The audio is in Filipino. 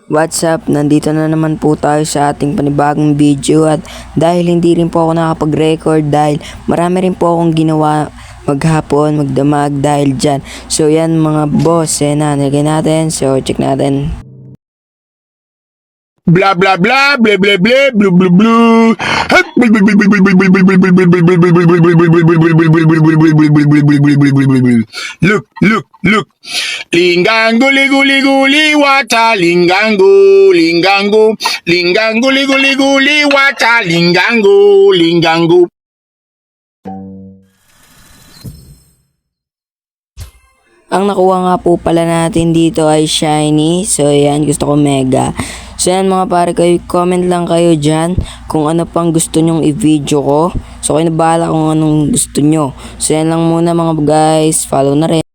What's up? Nandito na naman po tayo sa ating panibagong video at dahil hindi rin po ako nakapag-record dahil marami rin po akong ginawa maghapon, magdamag dahil dyan. So yan mga boss, nalagay natin. So check natin. Blah blah blah blah blah blah blah blah blah. Look. Lingango liguli guli wata lingango lingango lingango liguli guli wata lingango. Ang nakuha nga po pala natin dito ay shiny. So yan, gusto ko mega. So yan mga pare, kayo comment lang kayo dyan kung ano pang gusto nyong i-video ko. So kayo na bahala kung anong gusto nyo. So yan lang muna mga guys, follow na rin.